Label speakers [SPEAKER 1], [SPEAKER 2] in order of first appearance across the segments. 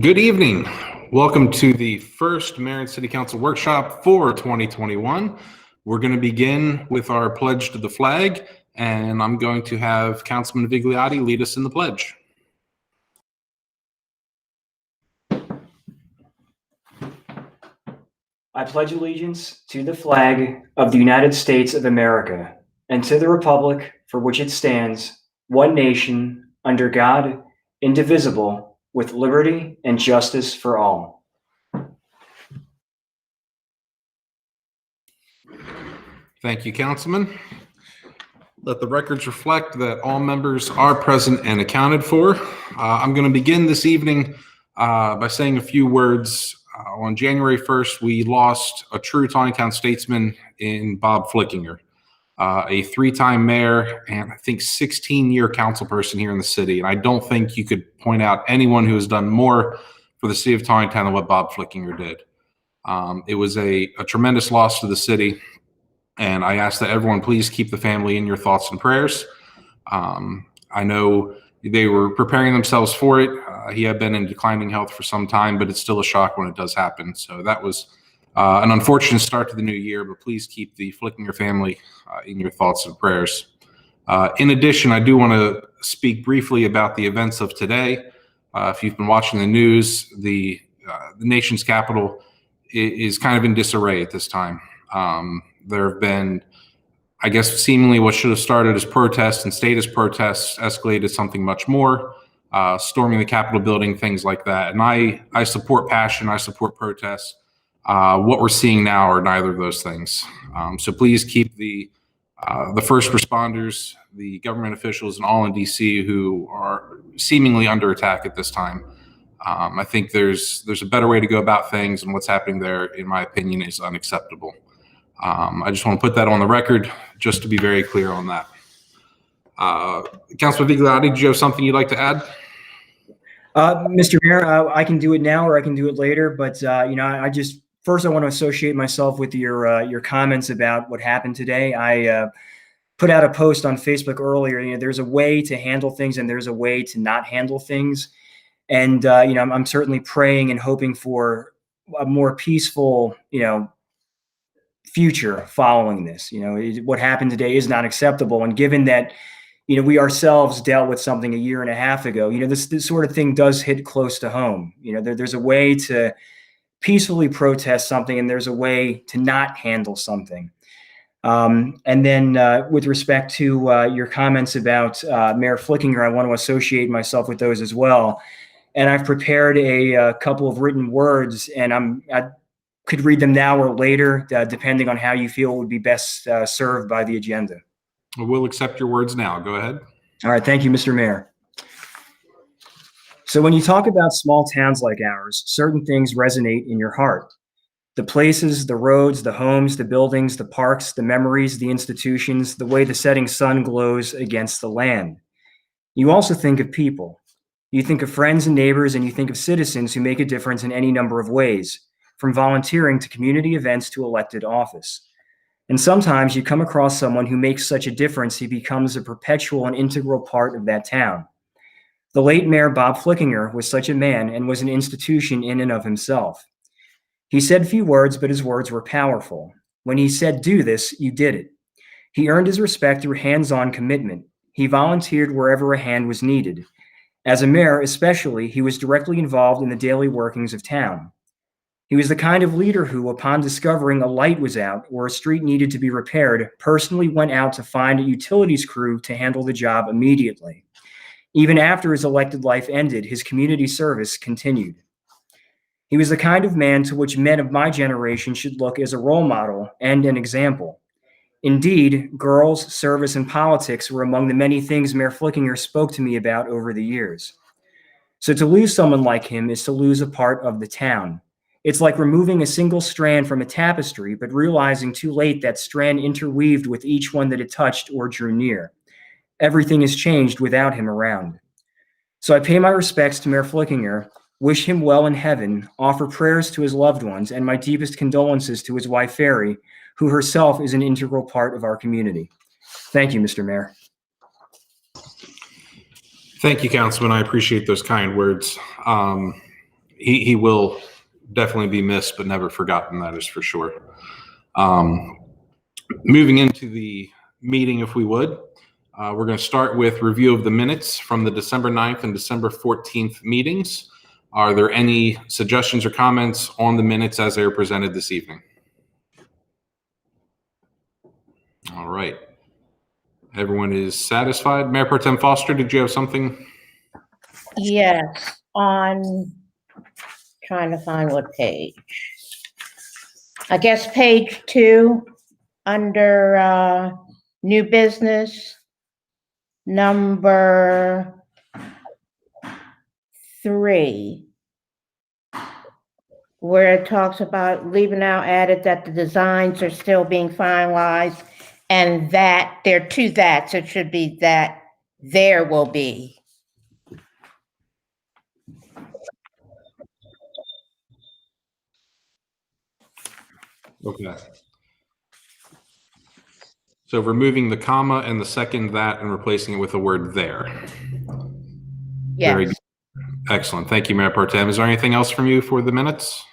[SPEAKER 1] Good evening. Welcome to the first Mayor and City Council workshop for 2021. We're going to begin with our pledge to the flag, and I'm going to have Councilman Vigliotti lead us in the pledge.
[SPEAKER 2] I pledge allegiance to the flag of the United States of America and to the republic for which it stands, one nation, under God, indivisible, with liberty and justice for all.
[SPEAKER 1] Thank you, Councilman. Let the records reflect that all members are present and accounted for. I'm going to begin this evening by saying a few words. On January 1st, we lost a true Taneytown statesman in Bob Flickinger, a three-time mayor and I think 16-year council person here in the city. And I don't think you could point out anyone who has done more for the city of Taneytown than what Bob Flickinger did. It was a tremendous loss to the city, and I ask that everyone please keep the family in your thoughts and prayers. I know they were preparing themselves for it. He had been in declining health for some time, but it's still a shock when it does happen. So that was an unfortunate start to the new year, but please keep the Flickinger family in your thoughts and prayers. In addition, I do want to speak briefly about the events of today. If you've been watching the news, the nation's capital is kind of in disarray at this time. There have been, I guess, seemingly what should have started as protests and stayed as protests escalated to something much more, storming the Capitol building, things like that. And I support passion, I support protests. What we're seeing now are neither of those things. So please keep the first responders, the government officials, and all in DC who are seemingly under attack at this time. I think there's a better way to go about things, and what's happening there, in my opinion, is unacceptable. I just want to put that on the record, just to be very clear on that. Councilman Vigliotti, did you have something you'd like to add?
[SPEAKER 2] Mr. Mayor, I can do it now or I can do it later, but I just first I want to associate myself with your comments about what happened today. I put out a post on Facebook earlier. There's a way to handle things and there's a way to not handle things, and I'm certainly praying and hoping for a more peaceful, future following this. What happened today is not acceptable, and given that we ourselves dealt with something a year and a half ago, this sort of thing does hit close to home. There's a way to peacefully protest something and there's a way to not handle something. And then with respect to your comments about Mayor Flickinger, I want to associate myself with those as well. And I've prepared a couple of written words, and I could read them now or later, depending on how you feel would be best served by the agenda.
[SPEAKER 1] We'll accept your words now. Go ahead.
[SPEAKER 2] All right. Thank you, Mr. Mayor. So when you talk about small towns like ours, certain things resonate in your heart. The places, the roads, the homes, the buildings, the parks, the memories, the institutions, the way the setting sun glows against the land. You also think of people. You think of friends and neighbors, and you think of citizens who make a difference in any number of ways, from volunteering to community events to elected office. And sometimes you come across someone who makes such a difference he becomes a perpetual and integral part of that town. The late Mayor Bob Flickinger was such a man and was an institution in and of himself. He said few words, but his words were powerful. When he said, "Do this," you did it. He earned his respect through hands-on commitment. He volunteered wherever a hand was needed. As a mayor, especially, he was directly involved in the daily workings of town. He was the kind of leader who, upon discovering a light was out or a street needed to be repaired, personally went out to find a utilities crew to handle the job immediately. Even after his elected life ended, his community service continued. He was the kind of man to which men of my generation should look as a role model and an example. Indeed, girls, service, and politics were among the many things Mayor Flickinger spoke to me about over the years. So to lose someone like him is to lose a part of the town. It's like removing a single strand from a tapestry, but realizing too late that strand interweaved with each one that it touched or drew near. Everything has changed without him around. So I pay my respects to Mayor Flickinger, wish him well in heaven, offer prayers to his loved ones, and my deepest condolences to his wife, Ferry, who herself is an integral part of our community. Thank you, Mr. Mayor.
[SPEAKER 1] Thank you, Councilman. I appreciate those kind words. he will definitely be missed, but never forgotten. That is for sure. Moving into the meeting, if we would, we're going to start with review of the minutes from the December 9th and December 14th meetings. Are there any suggestions or comments on the minutes as they are presented this evening? All right. Everyone is satisfied. Mayor Pro Tem Foster, did you have something?
[SPEAKER 3] Yes, on, trying to find what page. I guess page 2, under new business, number 3, where it talks about leaving out added that the designs are still being finalized and that there are 2 that's, it should be that there will be.
[SPEAKER 1] Okay. So removing the comma and the second that and replacing it with the word there. Very
[SPEAKER 3] Yes.
[SPEAKER 1] good. Excellent. Thank you, Mayor Pro Tem. Is there anything else from you for the minutes?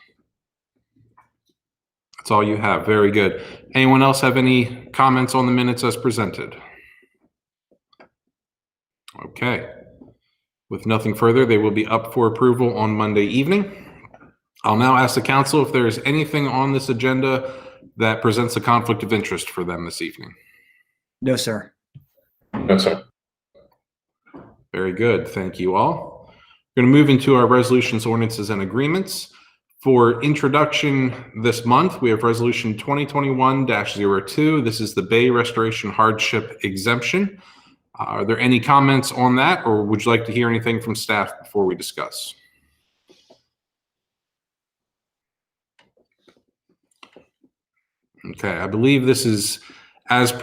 [SPEAKER 1] That's all you have. Very good. Anyone else have any comments on the minutes as presented? Okay. With nothing further, they will be up for approval on Monday evening. I'll now ask the council if there is anything on this agenda that presents a conflict of interest for them this evening.
[SPEAKER 2] No, sir.
[SPEAKER 1] No, sir. Very good. Thank you all. We're going to move into our resolutions, ordinances, and agreements. For introduction this month, we have Resolution 2021-02. This is the Bay Restoration Hardship Exemption. Are there any comments on that, or would you like to hear anything from staff before we discuss? Okay, I believe this is discussed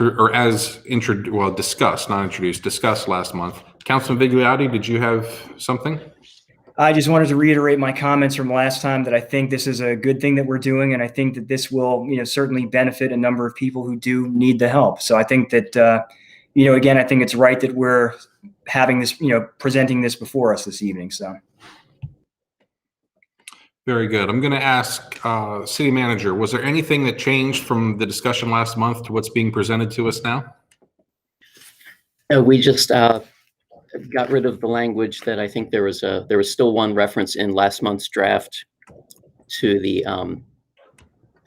[SPEAKER 1] last month. Councilman Vigliotti, did you have something?
[SPEAKER 2] I just wanted to reiterate my comments from last time that I think this is a good thing that we're doing, and I think that this will, certainly benefit a number of people who do need the help. So I think that, again, I think it's right that we're having this, presenting this before us this evening. So.
[SPEAKER 1] Very good. I'm going to ask City Manager, was there anything that changed from the discussion last month to what's being presented to us now?
[SPEAKER 4] We just got rid of the language that I think there was still one reference in last month's draft to the,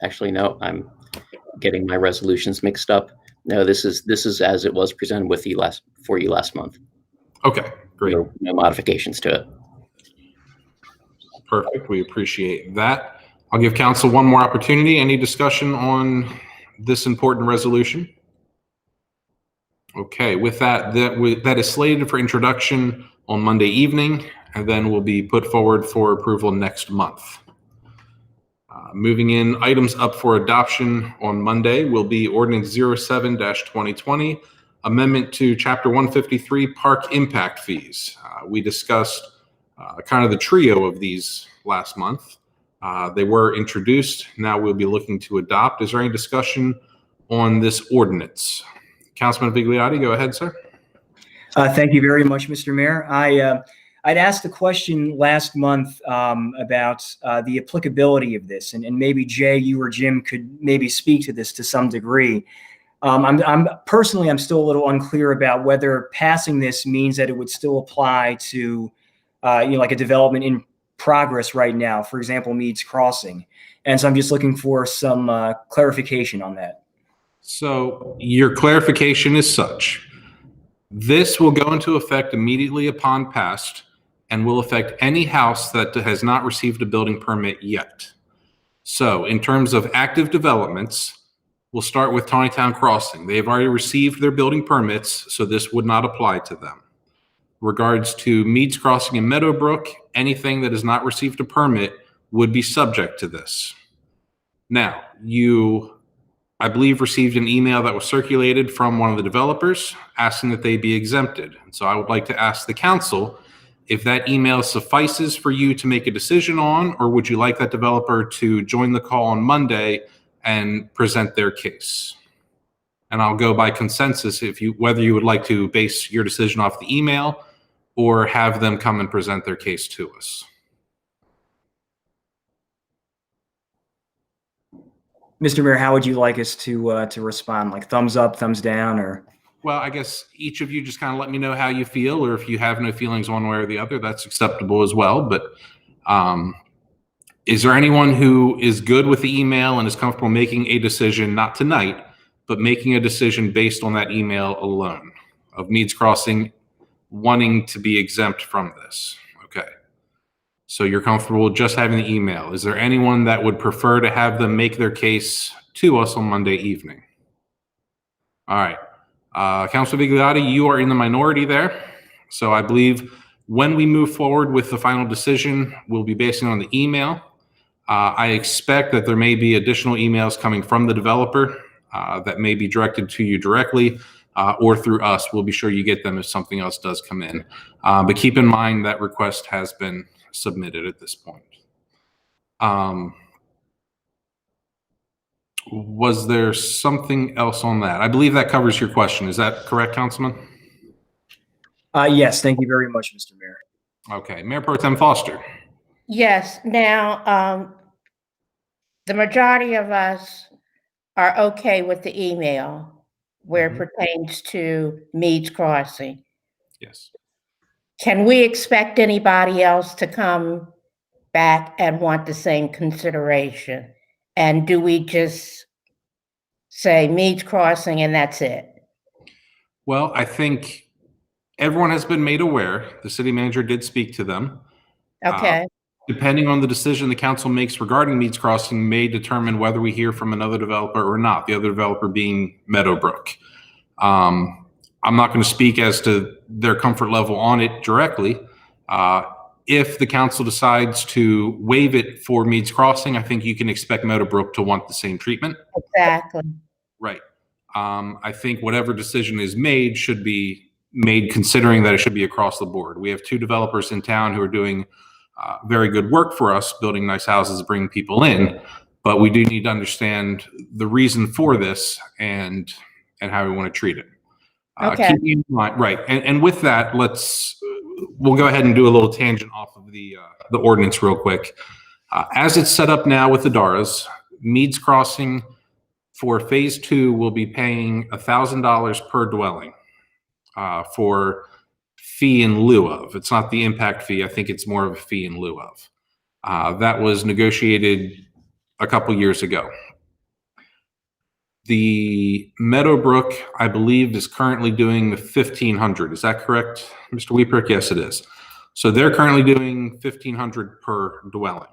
[SPEAKER 4] actually, no, I'm getting my resolutions mixed up. No, this is as it was presented with you for you last month.
[SPEAKER 1] Okay, great.
[SPEAKER 4] No modifications to it.
[SPEAKER 1] Perfect. We appreciate that. I'll give council one more opportunity. Any discussion on this important resolution? Okay, with that is slated for introduction on Monday evening, and then will be put forward for approval next month. Moving in, items up for adoption on Monday will be Ordinance 07-2020, Amendment to Chapter 153, Park Impact Fees. We discussed kind of the trio of these last month. They were introduced. Now we'll be looking to adopt. Is there any discussion on this ordinance? Councilman Vigliotti, go ahead, sir.
[SPEAKER 2] Thank you very much, Mr. Mayor. I'd asked a question last month about the applicability of this, and maybe Jay, you or Jim could maybe speak to this to some degree. I'm personally still a little unclear about whether passing this means that it would still apply to, like a development in progress right now, for example, Meads Crossing. And so I'm just looking for some clarification on that.
[SPEAKER 1] So your clarification is such. This will go into effect immediately upon passed and will affect any house that has not received a building permit yet. So in terms of active developments, we'll start with Taneytown Crossing. They've already received their building permits, so this would not apply to them. Regards to Meads Crossing and Meadowbrook, anything that has not received a permit would be subject to this. Now, I believe, received an email that was circulated from one of the developers asking that they be exempted. And so I would like to ask the council if that email suffices for you to make a decision on, or would you like that developer to join the call on Monday and present their case? And I'll go by consensus whether you would like to base your decision off the email or have them come and present their case to us.
[SPEAKER 2] Mr. Mayor, how would you like us to respond? Like thumbs up, thumbs down, or?
[SPEAKER 1] Well, I guess each of you just kind of let me know how you feel, or if you have no feelings one way or the other, that's acceptable as well. But is there anyone who is good with the email and is comfortable making a decision, not tonight, but making a decision based on that email alone of Meads Crossing wanting to be exempt from this? Okay. So you're comfortable just having the email. Is there anyone that would prefer to have them make their case to us on Monday evening? All right. Councilor Bigliotti, you are in the minority there. So I believe when we move forward with the final decision, we'll be basing on the email. I expect that there may be additional emails coming from the developer that may be directed to you directly or through us. We'll be sure you get them if something else does come in. But keep in mind that request has been submitted at this point. Was there something else on that? I believe that covers your question. Is that correct, Councilman?
[SPEAKER 2] Yes, thank you very much, Mr. Mayor.
[SPEAKER 1] Okay, Mayor Pro Tem Foster.
[SPEAKER 3] Yes, now, the majority of us are okay with the email where it pertains to Meads Crossing.
[SPEAKER 1] Yes.
[SPEAKER 3] Can we expect anybody else to come back and want the same consideration? And do we just say Meads Crossing and that's it?
[SPEAKER 1] Well, I think everyone has been made aware. The city manager did speak to them.
[SPEAKER 3] Okay,
[SPEAKER 1] Depending on the decision the council makes regarding Meads Crossing may determine whether we hear from another developer or not, the other developer being Meadowbrook. I'm not going to speak as to their comfort level on it directly. If the council decides to waive it for Meads Crossing, I think you can expect Meadowbrook to want the same treatment.
[SPEAKER 3] exactly.
[SPEAKER 1] Right. I think whatever decision is made should be made considering that it should be across the board. We have two developers in town who are doing very good work for us, building nice houses, bringing people in, but we do need to understand the reason for this and how we want to treat it.
[SPEAKER 3] Okay.
[SPEAKER 1] Keep in mind, right. And with that, we'll go ahead and do a little tangent off of the ordinance real quick. As it's set up now with the DARAs, Meads Crossing for phase 2 will be paying $1,000 per dwelling for fee in lieu of. It's not the impact fee. I think it's more of a fee in lieu of. That was negotiated a couple years ago. The Meadowbrook, I believe, is currently doing the 1,500. Is that correct, Mr. Weeprick? Yes, it is. So they're currently doing 1,500 per dwelling.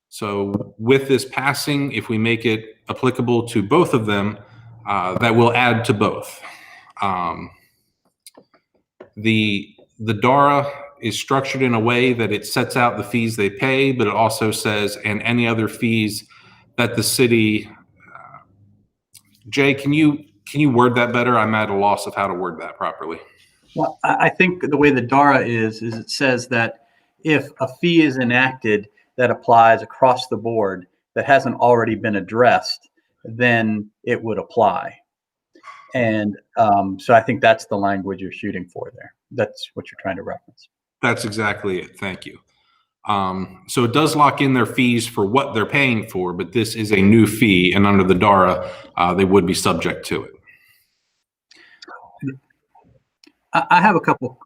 [SPEAKER 1] So with this passing, if we make it applicable to both of them, that will add to both. The DARA is structured in a way that it sets out the fees they pay, but it also says, and any other fees that the city. Jay, can you word that better? I'm at a loss of how to word that properly.
[SPEAKER 5] Well, I think the way the DARA is it says that if a fee is enacted that applies across the board that hasn't already been addressed, then it would apply. And so I think that's the language you're shooting for there. That's what you're trying to reference.
[SPEAKER 1] That's exactly it. Thank you. So it does lock in their fees for what they're paying for, but this is a new fee, and under the DARA, they would be subject to it.
[SPEAKER 5] I have a couple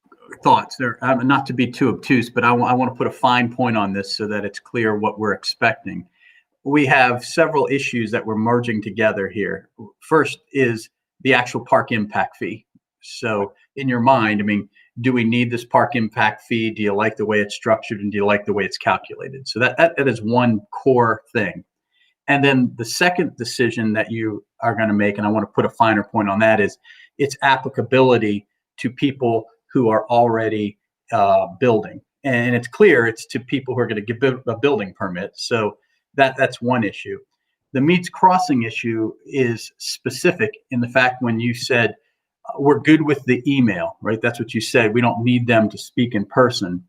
[SPEAKER 5] thoughts there, not to be too obtuse, but I want to put a fine point on this so that it's clear what we're expecting. We have several issues that we're merging together here. First is the actual park impact fee. So in your mind, I mean, do we need this park impact fee? Do you like the way it's structured, and do you like the way it's calculated? So that is one core thing. And then the second decision that you are going to make, and I want to put a finer point on that, is its applicability to people who are already building. And it's clear it's to people who are going to get a building permit. So that's one issue. The Meads Crossing issue is specific in the fact when you said, we're good with the email, right? That's what you said. We don't need them to speak in person.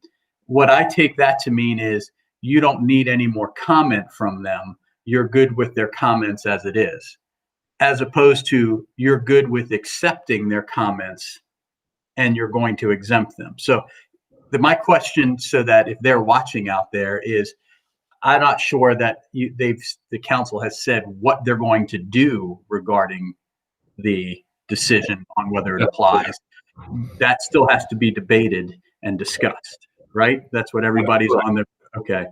[SPEAKER 5] What I take that to mean is you don't need any more comment from them. You're good with their comments as it is, as opposed to you're good with accepting their comments and you're going to exempt them. So my question, so that if they're watching out there, is I'm not sure that the council has said what they're going to do regarding the decision on whether it applies. That still has to be debated and discussed, right? That's what everybody's on there. Okay.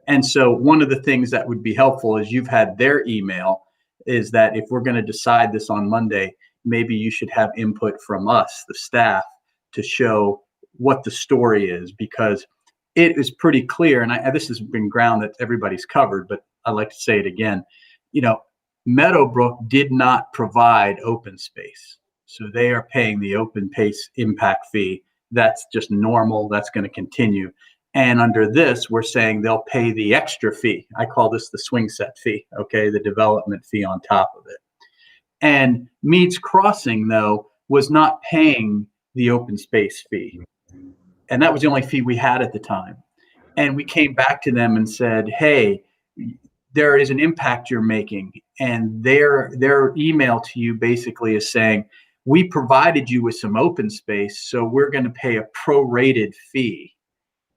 [SPEAKER 5] And so one of the things that would be helpful is you've had their email is that if we're going to decide this on Monday, maybe you should have input from us, the staff, to show what the story is, because it is pretty clear. And this has been ground that everybody's covered, but I'd like to say it again. Meadowbrook did not provide open space. So they are paying the open space impact fee. That's just normal. That's going to continue. And under this, we're saying they'll pay the extra fee. I call this the swing set fee, okay, the development fee on top of it. And Meads Crossing, though, was not paying the open space fee. And that was the only fee we had at the time. And we came back to them and said, hey, there is an impact you're making. And their email to you basically is saying, we provided you with some open space, so we're going to pay a prorated fee.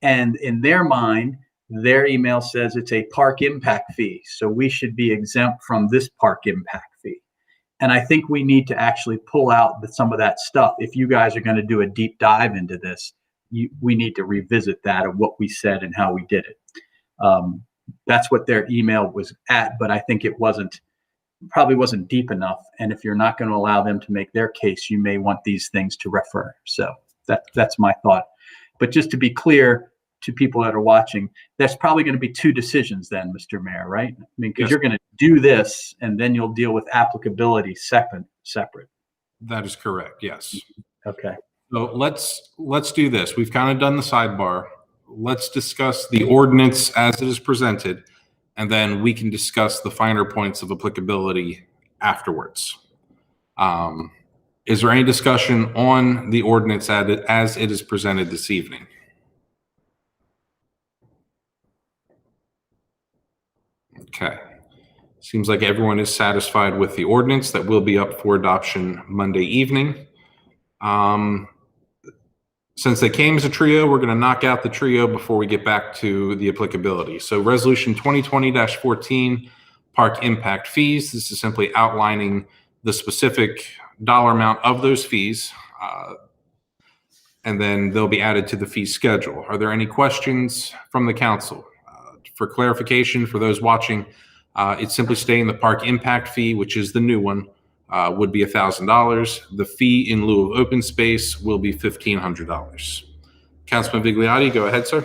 [SPEAKER 5] And in their mind, their email says it's a park impact fee. So we should be exempt from this park impact fee. And I think we need to actually pull out some of that stuff. If you guys are going to do a deep dive into this, we need to revisit that of what we said and how we did it. That's what their email was at, but I think it probably wasn't deep enough. And if you're not going to allow them to make their case, you may want these things to refer. So that's my thought. But just to be clear to people that are watching, there's probably going to be two decisions then, Mr. Mayor, right? I mean, because you're going to do this and then you'll deal with applicability separate.
[SPEAKER 1] That is correct. Yes.
[SPEAKER 5] Okay.
[SPEAKER 1] So let's do this. We've kind of done the sidebar. Let's discuss the ordinance as it is presented, and then we can discuss the finer points of applicability afterwards. Is there any discussion on the ordinance as it is presented this evening? Okay. Seems like everyone is satisfied with the ordinance that will be up for adoption Monday evening. Since they came as a trio, we're going to knock out the trio before we get back to the applicability. So Resolution 2020-14, Park Impact Fees. This is simply outlining the specific dollar amount of those fees, and then they'll be added to the fee schedule. Are there any questions from the council? For clarification, for those watching, it's simply stating the Park Impact Fee, which is the new one, would be $1,000. The fee in lieu of open space will be $1,500. Councilman Vigliotti, go ahead, sir.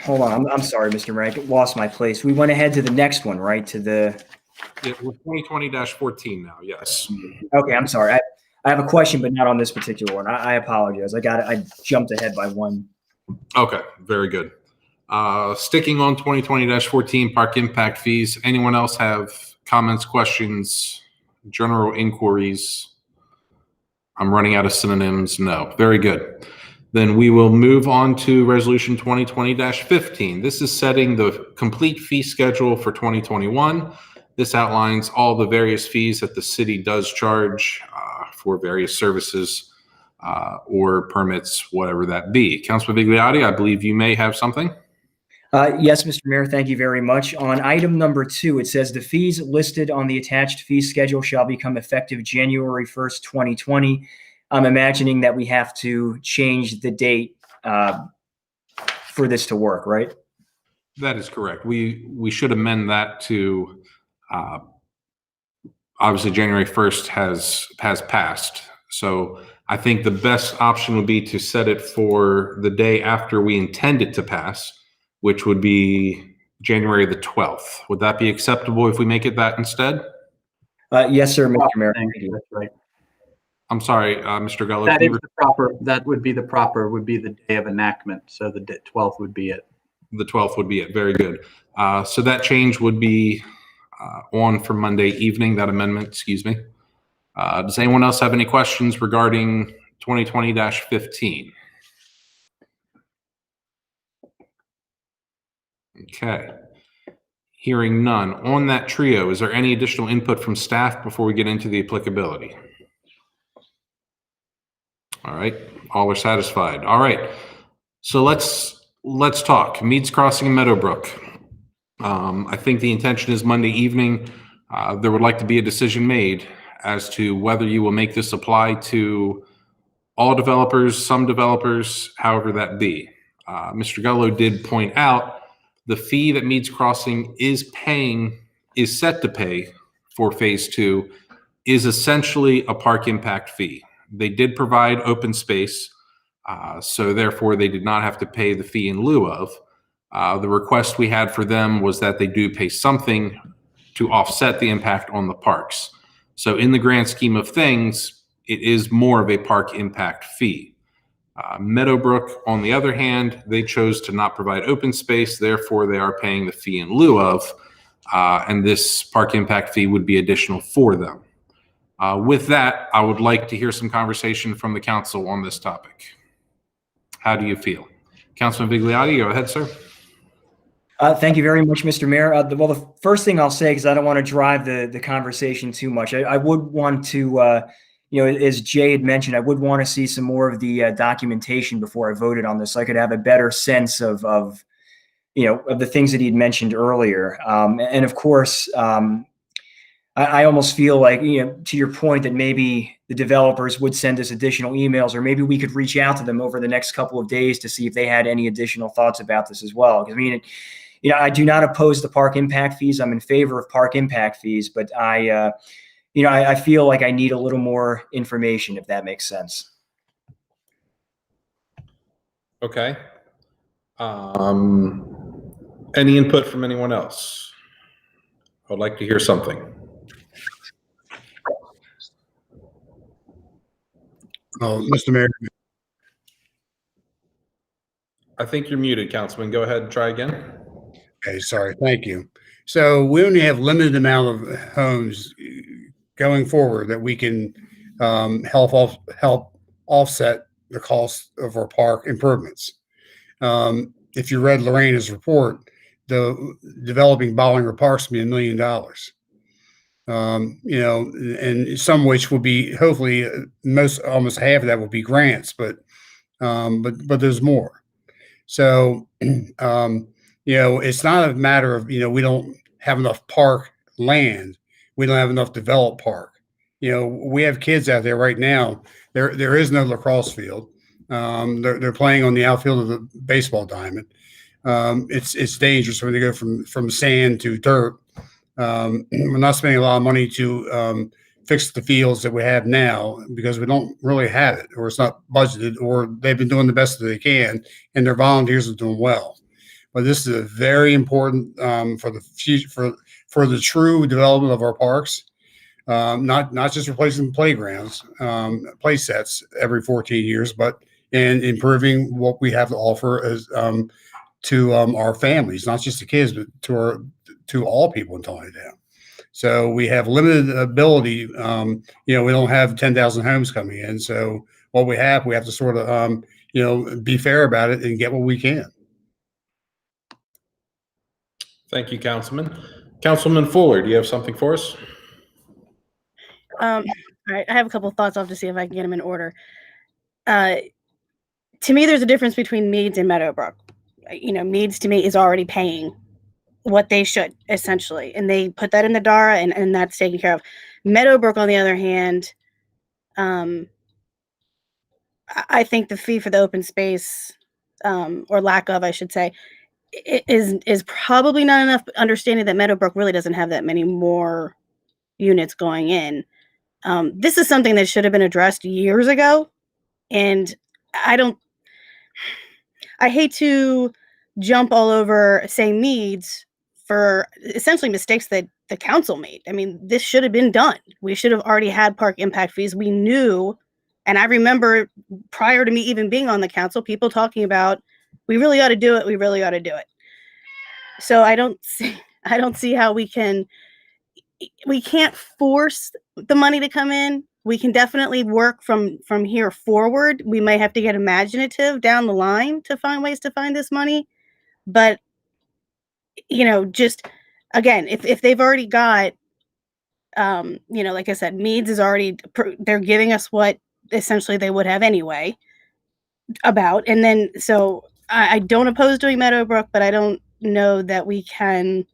[SPEAKER 2] Hold on. I'm sorry, Mr. Mayor. I lost my place. We went ahead to the next one, right? To the.
[SPEAKER 1] Yeah, we're 2020-14 now. Yes.
[SPEAKER 2] Okay. I'm sorry. I have a question, but not on this particular one. I apologize. I jumped ahead by one.
[SPEAKER 1] Okay. Very good. Sticking on 2020-14 Park Impact Fees. Anyone else have comments, questions, general inquiries? I'm running out of synonyms. No. Very good. Then we will move on to Resolution 2020-15. This is setting the complete fee schedule for 2021. This outlines all the various fees that the city does charge for various services or permits, whatever that be. Councilman Vigliotti, I believe you may have something.
[SPEAKER 2] Yes, Mr. Mayor, thank you very much. On item number 2, it says the fees listed on the attached fee schedule shall become effective January 1st, 2020. I'm imagining that we have to change the date for this to work, right?
[SPEAKER 1] That is correct. We should amend that to obviously January 1st has passed. So I think the best option would be to set it for the day after we intend it to pass, which would be January the 12th. Would that be acceptable if we make it that instead?
[SPEAKER 2] Yes, sir, Mr. Mayor.
[SPEAKER 5] That's right.
[SPEAKER 1] I'm sorry, Mr. Gullo.
[SPEAKER 5] That would be the day of enactment. So the 12th would be it.
[SPEAKER 1] The 12th would be it. Very good. So that change would be on for Monday evening, that amendment, excuse me. Does anyone else have any questions regarding 2020-15? Okay. Hearing none. On that trio, is there any additional input from staff before we get into the applicability? All right. All are satisfied. All right. So let's talk. Meads Crossing and Meadowbrook. I think the intention is Monday evening. There would like to be a decision made as to whether you will make this apply to all developers, some developers, however that be. Mr. Gullo did point out the fee that Meads Crossing is set to pay for phase 2 is essentially a park impact fee. They did provide open space, so therefore they did not have to pay the fee in lieu of. The request we had for them was that they do pay something to offset the impact on the parks. So in the grand scheme of things, it is more of a park impact fee. Meadowbrook, on the other hand, they chose to not provide open space, therefore they are paying the fee in lieu of, and this park impact fee would be additional for them. With that, I would like to hear some conversation from the council on this topic. How do you feel? Councilman Vigliotti, go ahead, sir.
[SPEAKER 2] Thank you very much, Mr. Mayor. Well, the first thing I'll say, because I don't want to drive the conversation too much, I would want to, as Jay had mentioned, I would want to see some more of the documentation before I voted on this, so I could have a better sense of the things that he'd mentioned earlier. And of course, I almost feel like, to your point, that maybe the developers would send us additional emails, or maybe we could reach out to them over the next couple of days to see if they had any additional thoughts about this as well. Because I do not oppose the park impact fees. I'm in favor of park impact fees, but I feel like I need a little more information, if that makes sense.
[SPEAKER 1] Okay. Any input from anyone else? I would like to hear something.
[SPEAKER 6] Oh, Mr. Mayor.
[SPEAKER 1] I think you're muted, Councilman. Go ahead and try again.
[SPEAKER 6] Okay, sorry. Thank you. So we only have limited amount of homes going forward that we can help offset the cost of our park improvements. If you read Lorena's report, the developing Bollinger Parks will be $1 million. And some which will be hopefully almost half of that will be grants, but there's more. So it's not a matter of we don't have enough park land, we don't have enough developed park. We have kids out there right now. There is no lacrosse field. They're playing on the outfield of the baseball diamond. It's dangerous when they go from sand to dirt. We're not spending a lot of money to fix the fields that we have now because we don't really have it, or it's not budgeted, or they've been doing the best that they can, and their volunteers are doing well. But this is a very important for the future, for the true development of our parks. Not just replacing playgrounds, play sets every 14 years, but in improving what we have to offer as to our families, not just the kids, but to all people in Taneytown. So we have limited ability. We don't have 10,000 homes coming in. So what we have to sort of, be fair about it and get what we can.
[SPEAKER 1] Thank you, Councilman. Councilman Fuller, do you have something for us?
[SPEAKER 7] All right, I have a couple of thoughts. I'll have to see if I can get them in order. To me, there's a difference between Meads and Meadowbrook. Meads to me is already paying what they should, essentially, and they put that in the DARA, and that's taken care of. Meadowbrook, on the other hand, I think the fee for the open space, or lack of, I should say, is probably not enough, understanding that Meadowbrook really doesn't have that many more units going in. This is something that should have been addressed years ago, and I hate to jump all over saying Meads for essentially mistakes that the council made. I mean, this should have been done. We should have already had park impact fees. We knew, and I remember prior to me even being on the council, people talking about, we really ought to do it. We really ought to do it. So I don't see how we can't force the money to come in. We can definitely work from here forward. We may have to get imaginative down the line to find ways to find this money. But, just again, if they've already got, like I said, Meads is already, they're giving us what essentially they would have anyway. about. And then, so I don't oppose doing Meadowbrook, but I don't know that we can,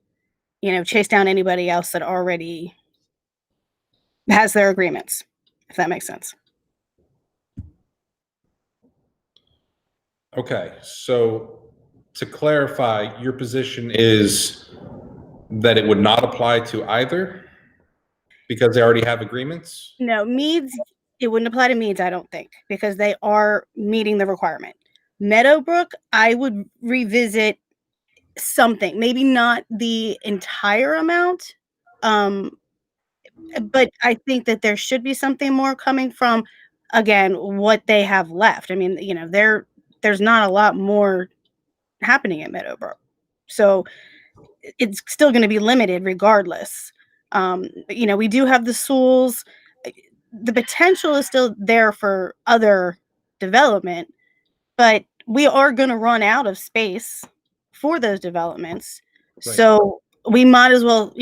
[SPEAKER 7] chase down anybody else that already has their agreements, if that makes sense.
[SPEAKER 1] Okay, so to clarify, your position is that it would not apply to either because they already have agreements?
[SPEAKER 7] No, Meads, it wouldn't apply to Meads, I don't think, because they are meeting the requirement. Meadowbrook, I would revisit something, maybe not the entire amount, but I think that there should be something more coming from, again, what they have left. I mean, there's not a lot more happening at Meadowbrook, so it's still going to be limited regardless. We do have the schools. The potential is still there for other development, but we are going to run out of space for those developments.
[SPEAKER 1] Right.
[SPEAKER 7] So we might as well,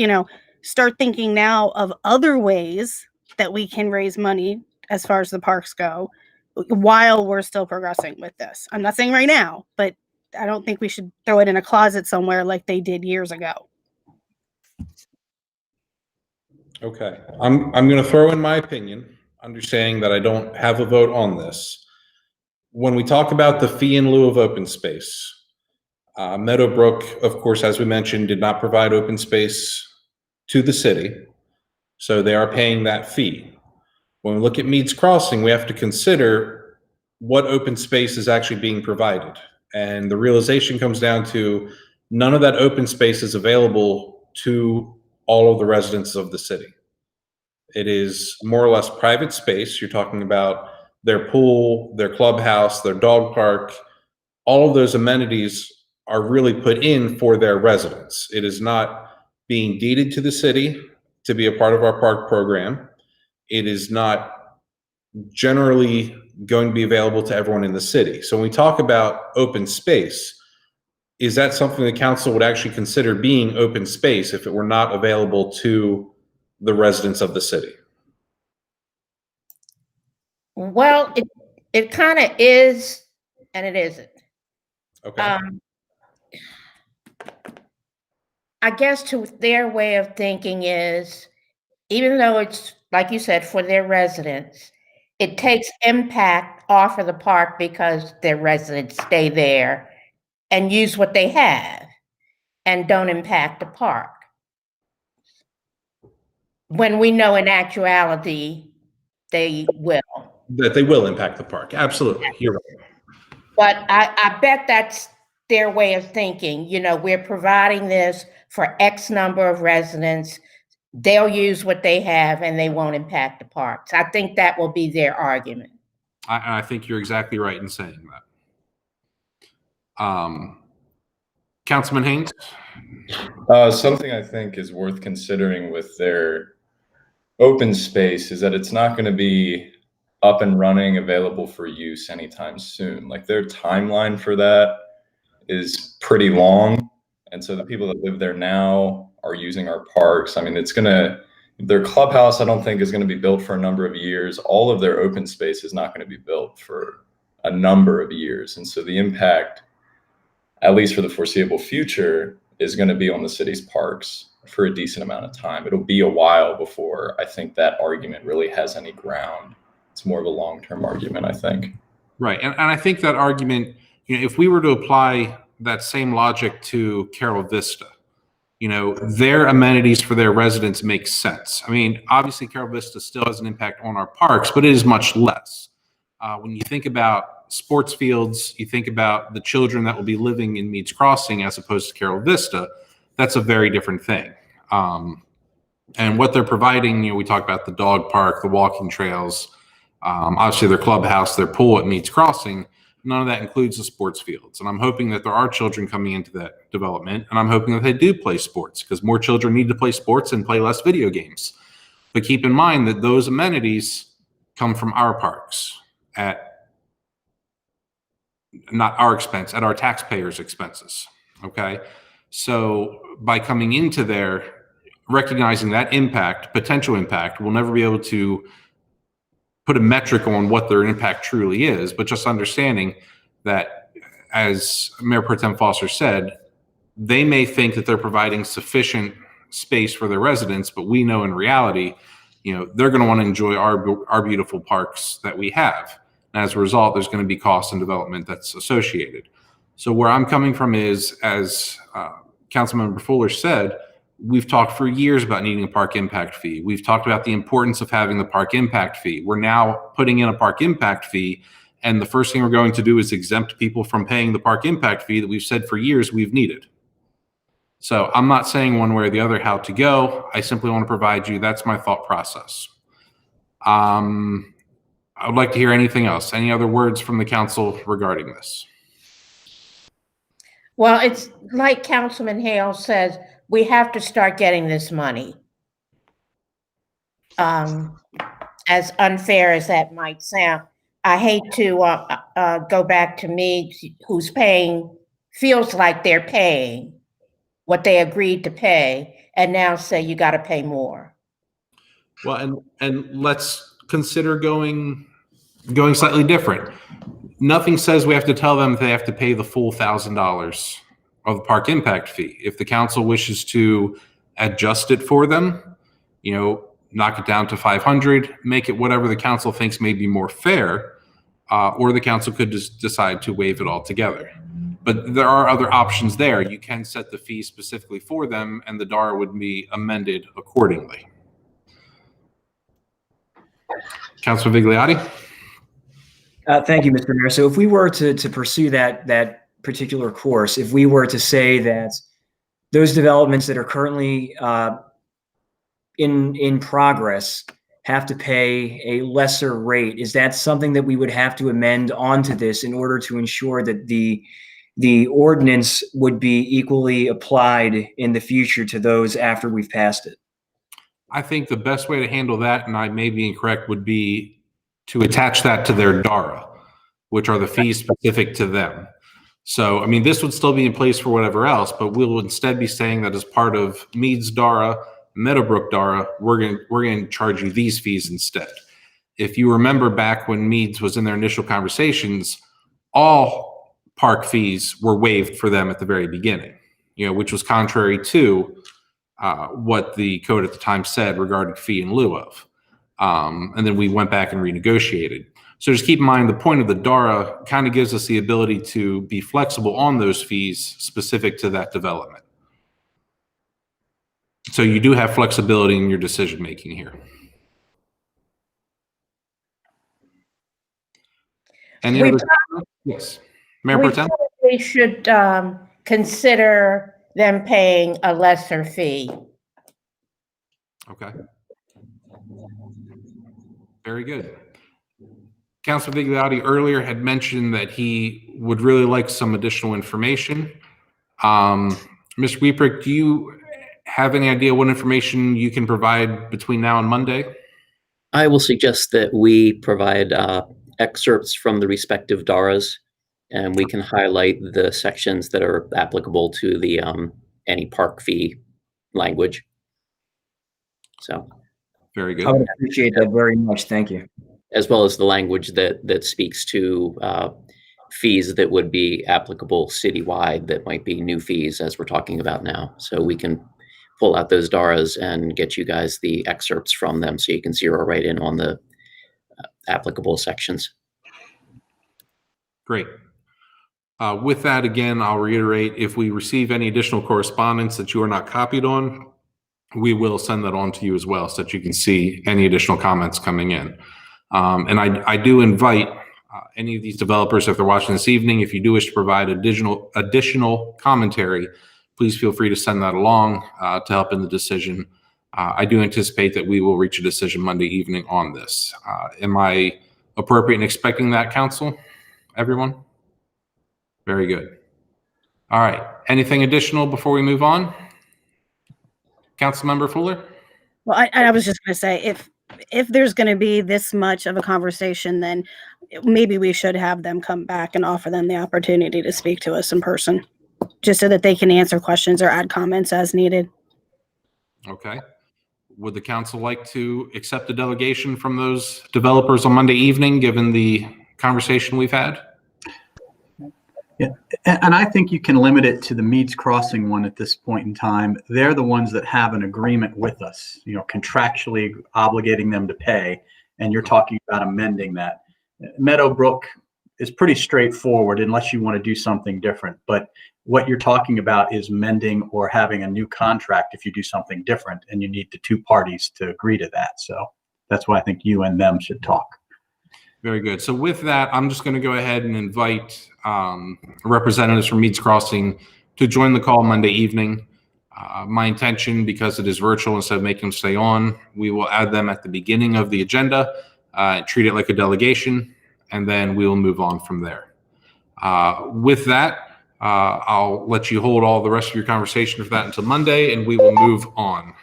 [SPEAKER 7] start thinking now of other ways that we can raise money as far as the parks go while we're still progressing with this. I'm not saying right now, but I don't think we should throw it in a closet somewhere like they did years ago.
[SPEAKER 1] Okay, I'm going to throw in my opinion, understanding that I don't have a vote on this. When we talk about the fee in lieu of open space, Meadowbrook, of course, as we mentioned, did not provide open space to the city, so they are paying that fee. When we look at Meads Crossing, we have to consider what open space is actually being provided. And the realization comes down to none of that open space is available to all of the residents of the city. It is more or less private space. You're talking about their pool, their clubhouse, their dog park. All of those amenities are really put in for their residents. It is not being deeded to the city to be a part of our park program. It is not generally going to be available to everyone in the city. So when we talk about open space, is that something the council would actually consider being open space if it were not available to the residents of the city?
[SPEAKER 3] Well, it kind of is, and it isn't.
[SPEAKER 1] Okay.
[SPEAKER 3] I guess to their way of thinking is, even though it's, like you said, for their residents, it takes impact off of the park because their residents stay there and use what they have and don't impact the park. When we know in actuality, they will.
[SPEAKER 1] That they will impact the park. Absolutely. You're right.
[SPEAKER 3] But I bet that's their way of thinking. We're providing this for X number of residents. They'll use what they have and they won't impact the parks. I think that will be their argument.
[SPEAKER 1] I think you're exactly right in saying that. Councilman Haynes?
[SPEAKER 8] Something I think is worth considering with their open space is that it's not going to be up and running, available for use anytime soon. Like, their timeline for that is pretty long. And so the people that live there now are using our parks. I mean, their clubhouse, I don't think is going to be built for a number of years. All of their open space is not going to be built for a number of years. And so the impact, at least for the foreseeable future, is going to be on the city's parks for a decent amount of time. It'll be a while before I think that argument really has any ground. It's more of a long-term argument, I think.
[SPEAKER 1] Right. And I think that argument, if we were to apply that same logic to Carol Vista, their amenities for their residents make sense. I mean, obviously Carol Vista still has an impact on our parks, but it is much less. When you think about sports fields, you think about the children that will be living in Meads Crossing as opposed to Carol Vista, that's a very different thing. And what they're providing, we talk about the dog park, the walking trails, obviously their clubhouse, their pool at Meads Crossing. None of that includes the sports fields. And I'm hoping that there are children coming into that development, and I'm hoping that they do play sports, because more children need to play sports and play less video games. But keep in mind that those amenities come from our parks at not our expense, at our taxpayers' expenses. Okay. So by coming into there, recognizing that impact, potential impact, we'll never be able to put a metric on what their impact truly is, but just understanding that, as Mayor Pro Tem Foster said, they may think that they're providing sufficient space for their residents, but we know in reality, they're going to want to enjoy our beautiful parks that we have. And as a result, there's going to be cost and development that's associated. So where I'm coming from is, as Councilmember Fuller said, we've talked for years about needing a park impact fee. We've talked about the importance of having the park impact fee. We're now putting in a park impact fee, and the first thing we're going to do is exempt people from paying the park impact fee that we've said for years we've needed. So I'm not saying one way or the other how to go. I simply want to provide you, that's my thought process. I would like to hear anything else. Any other words from the council regarding this?
[SPEAKER 3] Well, it's like Councilman Hale says, we have to start getting this money. As unfair as that might sound, I hate to go back to me, who's paying, feels like they're paying what they agreed to pay, and now say you got to pay more.
[SPEAKER 1] Well, and let's consider going slightly different. Nothing says we have to tell them they have to pay the full $1,000 of the park impact fee. If the council wishes to adjust it for them, knock it down to 500, make it whatever the council thinks may be more fair, or the council could just decide to waive it altogether. But there are other options there. You can set the fee specifically for them, and the DARA would be amended accordingly. Councilor Vigliotti?
[SPEAKER 2] Thank you, Mr. Mayor. So if we were to pursue that particular course, if we were to say that those developments that are currently in progress have to pay a lesser rate, is that something that we would have to amend onto this in order to ensure that the ordinance would be equally applied in the future to those after we've passed it?
[SPEAKER 1] I think the best way to handle that, and I may be incorrect, would be to attach that to their DARA, which are the fees specific to them. So, this would still be in place for whatever else, but we'll instead be saying that as part of Mead's DARA, Meadowbrook DARA, we're going to charge you these fees instead. If you remember back when Mead's was in their initial conversations, all park fees were waived for them at the very beginning, which was contrary to what the code at the time said regarding fee in lieu of. And then we went back and renegotiated. So just keep in mind, the point of the DARA kind of gives us the ability to be flexible on those fees specific to that development. So you do have flexibility in your decision-making here. Any other? Yes. Mayor Pro Tem?
[SPEAKER 3] We should consider them paying a lesser fee.
[SPEAKER 1] Okay. Very good. Councilor Vigliotti earlier had mentioned that he would really like some additional information. Mr. Wieprick, do you have any idea what information you can provide between now and Monday?
[SPEAKER 4] I will suggest that we provide excerpts from the respective DARAs, and we can highlight the sections that are applicable to the any park fee language. So,
[SPEAKER 1] very good.
[SPEAKER 2] I would appreciate that very much. Thank you.
[SPEAKER 4] As well as the language that speaks to fees that would be applicable citywide, that might be new fees as we're talking about now. So we can pull out those DARAs and get you guys the excerpts from them so you can zero right in on the applicable sections.
[SPEAKER 1] Great. With that, again, I'll reiterate, if we receive any additional correspondence that you are not copied on, we will send that on to you as well so that you can see any additional comments coming in. And I do invite any of these developers, if they're watching this evening, if you do wish to provide additional commentary, please feel free to send that along to help in the decision. I do anticipate that we will reach a decision Monday evening on this. Am I appropriate in expecting that, council? Everyone? Very good. All right. Anything additional before we move on? Councilmember Fuller?
[SPEAKER 7] Well, I was just going to say, if there's going to be this much of a conversation, then maybe we should have them come back and offer them the opportunity to speak to us in person, just so that they can answer questions or add comments as needed.
[SPEAKER 1] Okay. Would the council like to accept a delegation from those developers on Monday evening, given the conversation we've had?
[SPEAKER 5] Yeah, and I think you can limit it to the Meads Crossing one at this point in time. They're the ones that have an agreement with us, contractually obligating them to pay, and you're talking about amending that. Meadowbrook is pretty straightforward unless you want to do something different, but what you're talking about is mending or having a new contract if you do something different, and you need the two parties to agree to that. So that's why I think you and them should talk.
[SPEAKER 1] Very good. So with that, I'm just going to go ahead and invite representatives from Meads Crossing to join the call Monday evening. My intention, because it is virtual, instead of making them stay on, we will add them at the beginning of the agenda, treat it like a delegation, and then we will move on from there. With that, I'll let you hold all the rest of your conversation for that until Monday, and we will move on.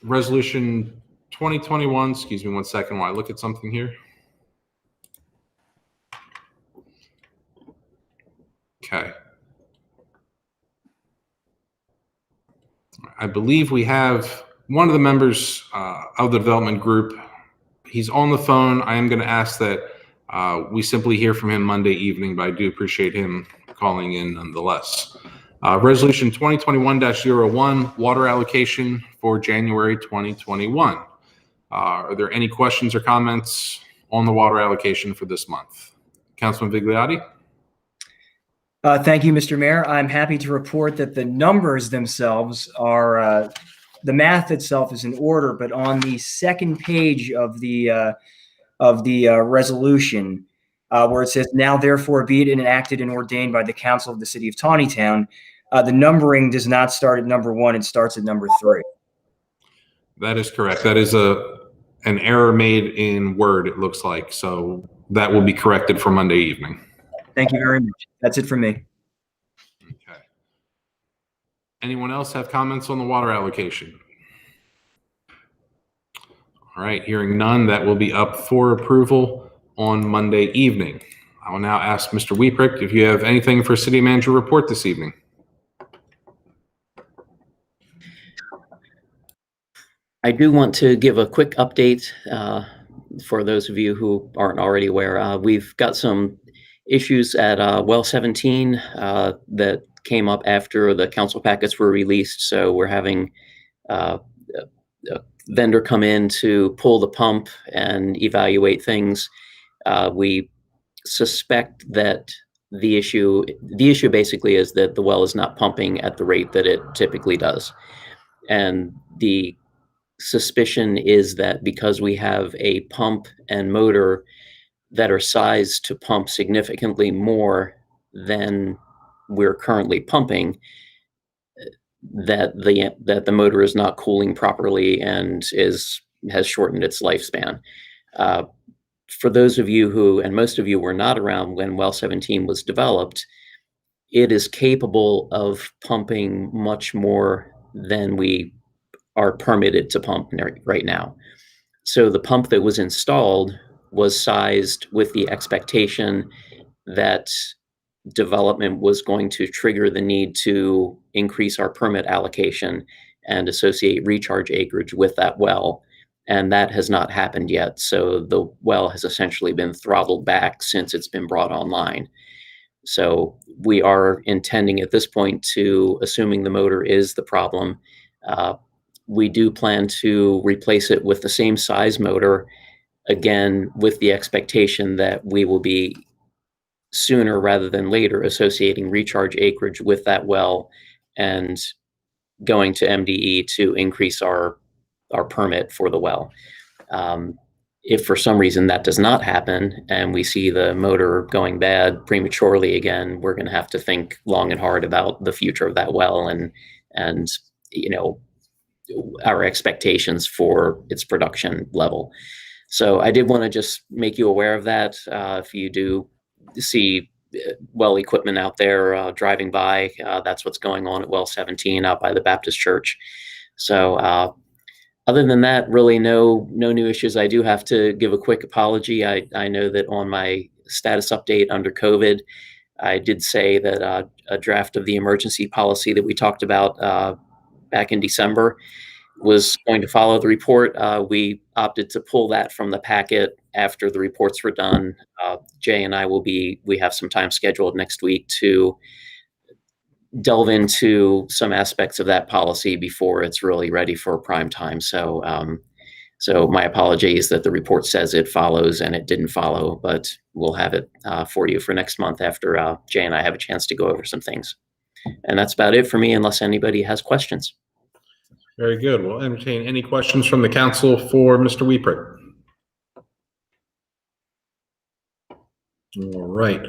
[SPEAKER 1] Resolution 2021, excuse me one second while I look at something here. Okay. I believe we have one of the members of the development group. He's on the phone. I am going to ask that we simply hear from him Monday evening, but I do appreciate him calling in nonetheless. Resolution 2021-01, water allocation for January 2021. Are there any questions or comments on the water allocation for this month? Councilman Vigliotti?
[SPEAKER 2] Thank you, Mr. Mayor. I'm happy to report that the numbers themselves are, the math itself is in order, but on the second page of the resolution, where it says, "Now therefore be it enacted and ordained by the Council of the City of Taneytown," the numbering does not start at number 1, it starts at number 3.
[SPEAKER 1] That is correct. That is an error made in Word, it looks like. So that will be corrected for Monday evening.
[SPEAKER 2] Thank you very much. That's it for me.
[SPEAKER 1] Okay. Anyone else have comments on the water allocation? All right, hearing none, that will be up for approval on Monday evening. I will now ask Mr. Wieprick if you have anything for City Manager report this evening.
[SPEAKER 4] I do want to give a quick update for those of you who aren't already aware. We've got some issues at well 17 that came up after the council packets were released. So we're having a vendor come in to pull the pump and evaluate things. We suspect that the issue basically is that the well is not pumping at the rate that it typically does. And the suspicion is that because we have a pump and motor that are sized to pump significantly more than we're currently pumping, that the motor is not cooling properly and has shortened its lifespan. For those of you who, and most of you were not around when well 17 was developed, it is capable of pumping much more than we are permitted to pump right now. So the pump that was installed was sized with the expectation that development was going to trigger the need to increase our permit allocation and associate recharge acreage with that well. And that has not happened yet. So the well has essentially been throttled back since it's been brought online. So we are intending at this point to, assuming the motor is the problem, we do plan to replace it with the same size motor, again, with the expectation that we will be sooner rather than later associating recharge acreage with that well and going to MDE to increase our permit for the well. If for some reason that does not happen and we see the motor going bad prematurely again, we're going to have to think long and hard about the future of that well and our expectations for its production level. So I did want to just make you aware of that. If you do see well equipment out there driving by, that's what's going on at well 17 out by the Baptist church. So other than that, really no new issues. I do have to give a quick apology. I know that on my status update under COVID, I did say that a draft of the emergency policy that we talked about back in December was going to follow the report. We opted to pull that from the packet after the reports were done. Jay and I we have some time scheduled next week to delve into some aspects of that policy before it's really ready for prime time. So my apologies that the report says it follows and it didn't follow, but we'll have it for you for next month after Jay and I have a chance to go over some things. And that's about it for me, unless anybody has questions.
[SPEAKER 1] Very good. We'll entertain any questions from the council for Mr. Weeprick. All right.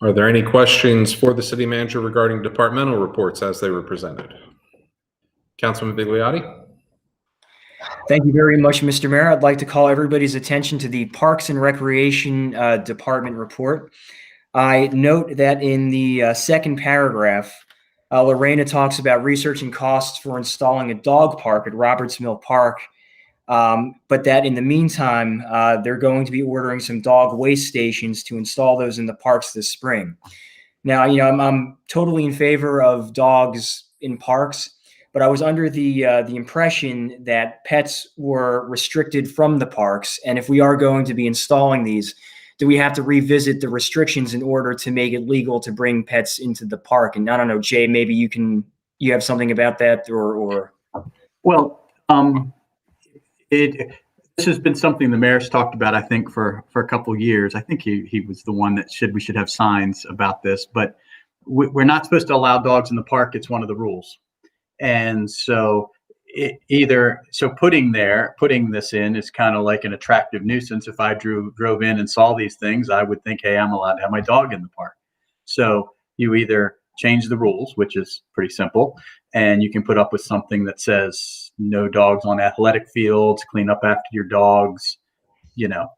[SPEAKER 1] Are there any questions for the city manager regarding departmental reports as they were presented? Councilman Bigliotti?
[SPEAKER 2] Thank you very much, Mr. Mayor. I'd like to call everybody's attention to the Parks and Recreation Department report. I note that in the second paragraph, Lorena talks about researching costs for installing a dog park at Roberts Mill Park, but that in the meantime, they're going to be ordering some dog waste stations to install those in the parks this spring. Now, I'm totally in favor of dogs in parks, but I was under the impression that pets were restricted from the parks, and if we are going to be installing these, do we have to revisit the restrictions in order to make it legal to bring pets into the park? And I don't know, Jay, maybe you have something about that, or.
[SPEAKER 5] Well, this has been something the mayor's talked about, I think, for a couple of years. I think he was the one that we should have signs about this, but we're not supposed to allow dogs in the park. It's one of the rules. And so putting this in is kind of like an attractive nuisance. If I drove in and saw these things, I would think, hey, I'm allowed to have my dog in the park. So you either change the rules, which is pretty simple, and you can put up with something that says no dogs on athletic fields, clean up after your dogs,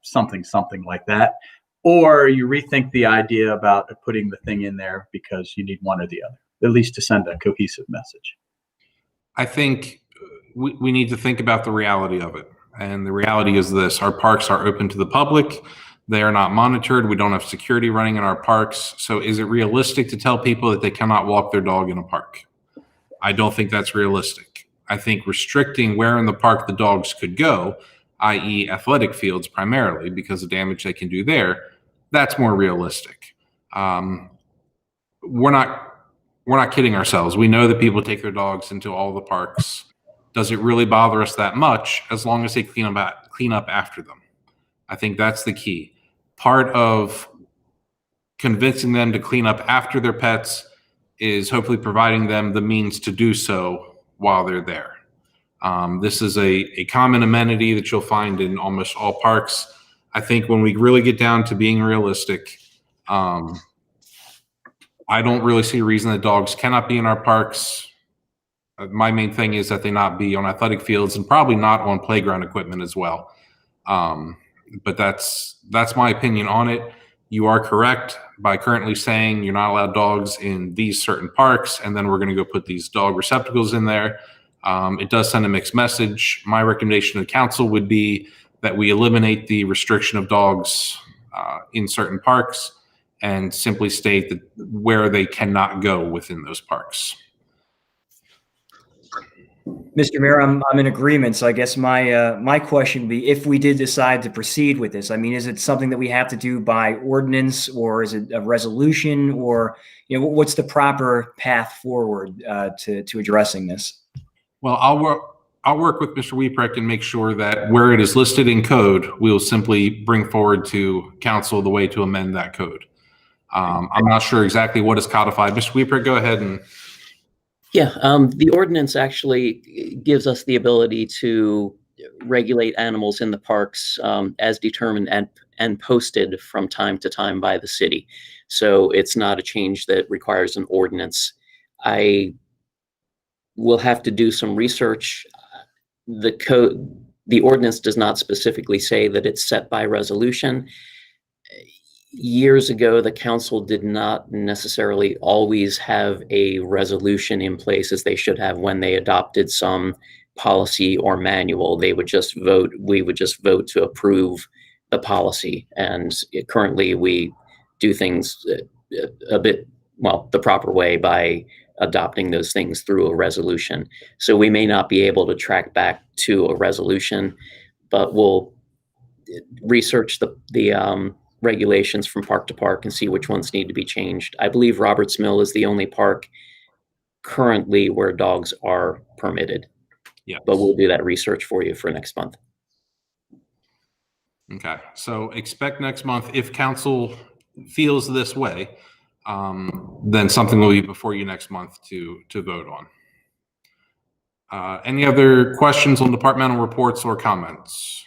[SPEAKER 5] something like that. Or you rethink the idea about putting the thing in there because you need one or the other, at least to send a cohesive message.
[SPEAKER 1] I think we need to think about the reality of it. And the reality is this: our parks are open to the public. They are not monitored. We don't have security running in our parks. So is it realistic to tell people that they cannot walk their dog in a park? I don't think that's realistic. I think restricting where in the park the dogs could go, i.e. athletic fields primarily, because of damage they can do there, that's more realistic. We're not kidding ourselves. We know that people take their dogs into all the parks. Does it really bother us that much as long as they clean up after them? I think that's the key. Part of convincing them to clean up after their pets is hopefully providing them the means to do so while they're there. This is a common amenity that you'll find in almost all parks. I think when we really get down to being realistic, I don't really see a reason that dogs cannot be in our parks. My main thing is that they not be on athletic fields and probably not on playground equipment as well. But that's my opinion on it. You are correct by currently saying you're not allowed dogs in these certain parks, and then we're going to go put these dog receptacles in there. It does send a mixed message. My recommendation to the council would be that we eliminate the restriction of dogs in certain parks and simply state that where they cannot go within those parks.
[SPEAKER 2] Mr. Mayor, I'm in agreement. So I guess my question would be, if we did decide to proceed with this, I mean, is it something that we have to do by ordinance, or is it a resolution, or what's the proper path forward to addressing this?
[SPEAKER 1] Well, I'll work with Mr. Weeprick and make sure that where it is listed in code, we will simply bring forward to council the way to amend that code. I'm not sure exactly what is codified. Mr. Weeprick, go ahead and.
[SPEAKER 4] Yeah, the ordinance actually gives us the ability to regulate animals in the parks as determined and posted from time to time by the city. So it's not a change that requires an ordinance. I will have to do some research. The ordinance does not specifically say that it's set by resolution. Years ago, the council did not necessarily always have a resolution in place as they should have when they adopted some policy or manual. We would just vote to approve the policy. And currently we do things a bit the proper way by adopting those things through a resolution. So we may not be able to track back to a resolution, but we'll research the regulations from park to park and see which ones need to be changed. I believe Roberts Mill is the only park currently where dogs are permitted.
[SPEAKER 1] Yes.
[SPEAKER 4] But we'll do that research for you for next month.
[SPEAKER 1] Okay, so expect next month, if council feels this way, then something will be before you next month to vote on. Any other questions on departmental reports or comments?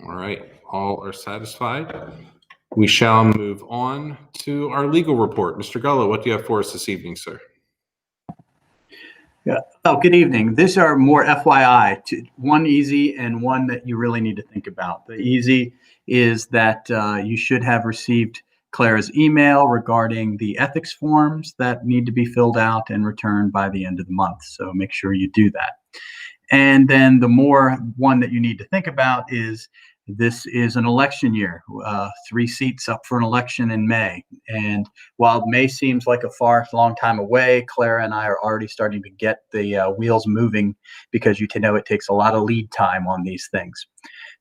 [SPEAKER 1] All right, all are satisfied. We shall move on to our legal report. Mr. Gullo, what do you have for us this evening, sir?
[SPEAKER 5] Yeah. Oh, good evening. These are more FYI, one easy and one that you really need to think about. The easy is that you should have received Clara's email regarding the ethics forms that need to be filled out and returned by the end of the month. So make sure you do that. And then the more one that you need to think about is this is an election year, 3 seats up for an election in May. And while May seems like a far, long time away, Clara and I are already starting to get the wheels moving because you know it takes a lot of lead time on these things.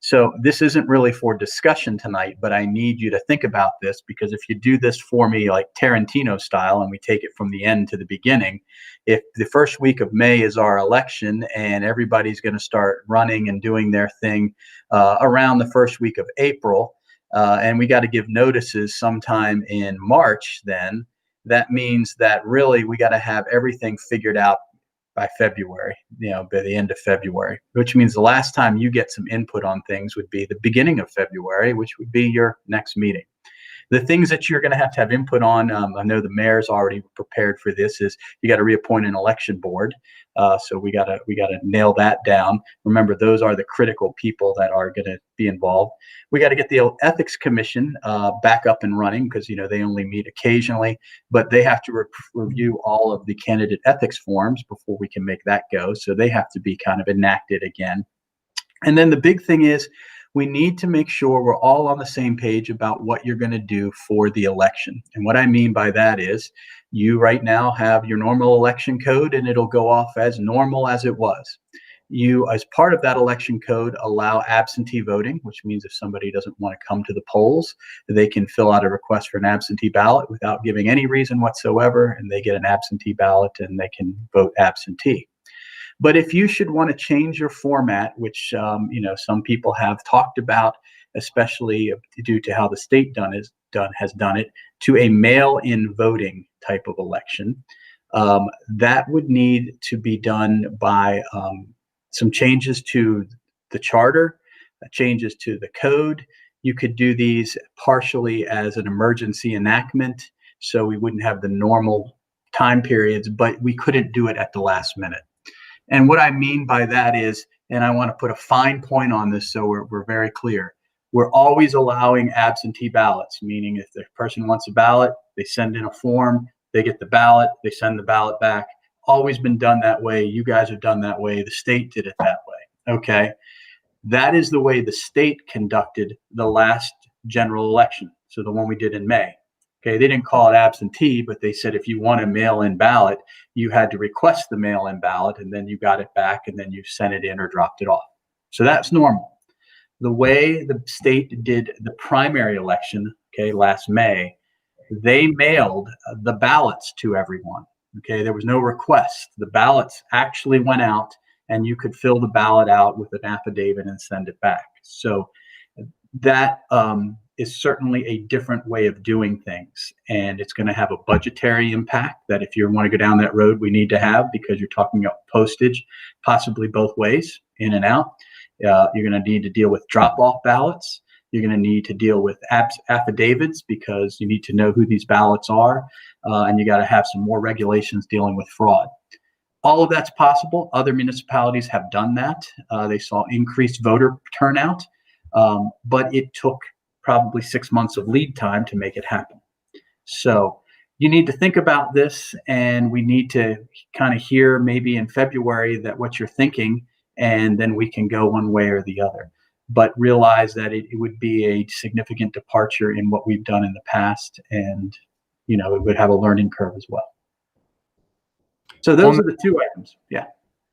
[SPEAKER 5] So this isn't really for discussion tonight, but I need you to think about this, because if you do this for me like Tarantino style and we take it from the end to the beginning, if the first week of May is our election and everybody's going to start running and doing their thing around the first week of April, and we got to give notices sometime in March, then that means that really we got to have everything figured out by February, by the end of February, which means the last time you get some input on things would be the beginning of February, which would be your next meeting. The things that you're going to have input on, I know the mayor's already prepared for this, is you got to reappoint an election board. So we got to nail that down. Remember, those are the critical people that are going to be involved. We got to get the ethics commission back up and running, because they only meet occasionally, but they have to review all of the candidate ethics forms before we can make that go. So they have to be kind of enacted again. And then the big thing is, we need to make sure we're all on the same page about what you're going to do for the election. And what I mean by that is, you right now have your normal election code and it'll go off as normal as it was. You, as part of that election code, allow absentee voting, which means if somebody doesn't want to come to the polls, they can fill out a request for an absentee ballot without giving any reason whatsoever, and they get an absentee ballot and they can vote absentee. But if you should want to change your format, which some people have talked about, especially due to how the state has done it, to a mail-in voting type of election, that would need to be done by some changes to the charter, changes to the code. You could do these partially as an emergency enactment, so we wouldn't have the normal time periods, but we couldn't do it at the last minute. And what I mean by that is, and I want to put a fine point on this so we're very clear, we're always allowing absentee ballots, meaning if the person wants a ballot, they send in a form, they get the ballot, they send the ballot back. Always been done that way. You guys have done that way. The state did it that way. Okay. That is the way the state conducted the last general election. So the one we did in May. Okay, they didn't call it absentee, but they said if you want a mail-in ballot, you had to request the mail-in ballot, and then you got it back, and then you sent it in or dropped it off. So that's normal. The way the state did the primary election, okay, last May, they mailed the ballots to everyone. Okay, there was no request. The ballots actually went out, and you could fill the ballot out with an affidavit and send it back. So that is certainly a different way of doing things, and it's going to have a budgetary impact that if you want to go down that road, we need to have, because you're talking about postage, possibly both ways, in and out. You're going to need to deal with drop-off ballots. You're going to need to deal with affidavits, because you need to know who these ballots are, and you got to have some more regulations dealing with fraud. All of that's possible. Other municipalities have done that. They saw increased voter turnout, but it took probably 6 months of lead time to make it happen. So you need to think about this, and we need to kind of hear maybe in February that what you're thinking, and then we can go one way or the other. but realize that it would be a significant departure in what we've done in the past, and it would have a learning curve as well. So those are the two items. Yeah.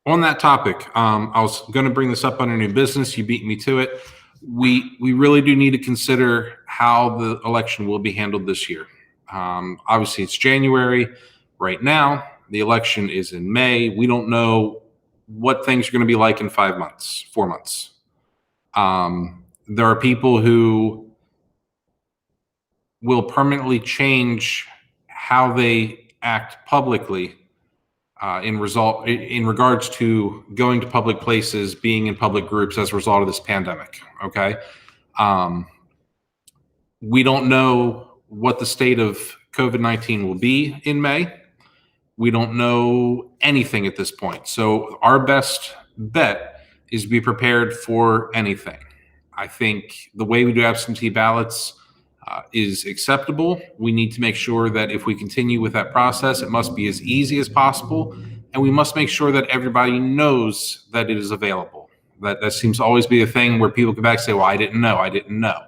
[SPEAKER 1] On that topic, I was going to bring this up under new business. You beat me to it. We really do need to consider how the election will be handled this year. Obviously, it's January right now. The election is in May. We don't know what things are going to be like in 5 months, 4 months. There are people who will permanently change how they act publicly in regards to going to public places, being in public groups as a result of this pandemic. Okay. We don't know what the state of COVID-19 will be in May. We don't know anything at this point. So our best bet is to be prepared for anything. I think the way we do absentee ballots is acceptable. We need to make sure that if we continue with that process, it must be as easy as possible. And we must make sure that everybody knows that it is available. That seems to always be a thing where people come back and say, well, I didn't know.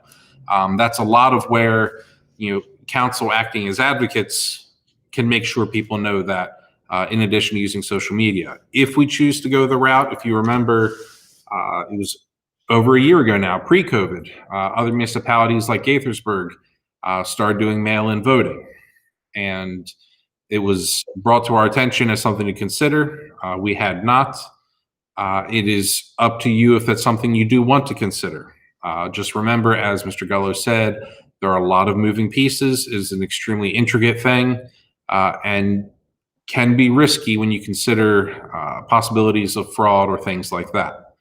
[SPEAKER 1] That's a lot of where, council acting as advocates can make sure people know that, in addition to using social media. If we choose to go the route, if you remember, it was over a year ago now, pre-COVID, other municipalities like Gaithersburg started doing mail-in voting. And it was brought to our attention as something to consider. We had not. It is up to you if that's something you do want to consider. Just remember, as Mr. Gullo said, there are a lot of moving pieces. It is an extremely intricate thing and can be risky when you consider possibilities of fraud or things like that.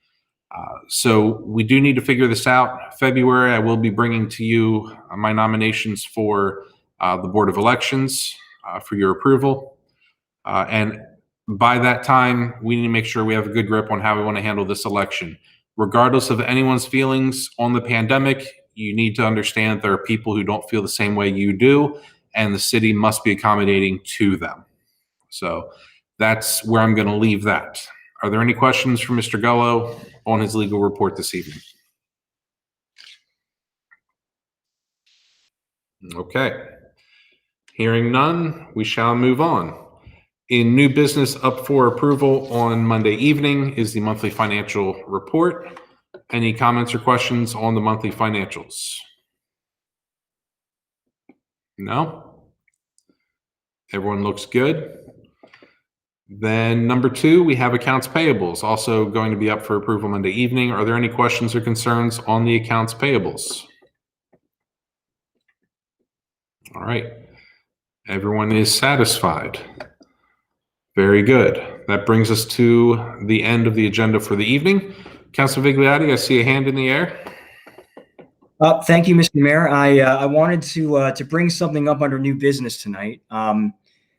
[SPEAKER 1] So we do need to figure this out. February, I will be bringing to you my nominations for the Board of Elections for your approval. And by that time, we need to make sure we have a good grip on how we want to handle this election. Regardless of anyone's feelings on the pandemic, you need to understand that there are people who don't feel the same way you do, and the city must be accommodating to them. So that's where I'm going to leave that. Are there any questions for Mr. Gullo on his legal report this evening? Okay. Hearing none, we shall move on. In new business up for approval on Monday evening is the monthly financial report. Any comments or questions on the monthly financials? No? Everyone looks good. Then number 2, we have accounts payables, also going to be up for approval Monday evening. Are there any questions or concerns on the accounts payables? All right. Everyone is satisfied. Very good. That brings us to the end of the agenda for the evening. Councilor Vigliotti, I see a hand in the air.
[SPEAKER 2] Thank you, Mr. Mayor. I wanted to bring something up under new business tonight.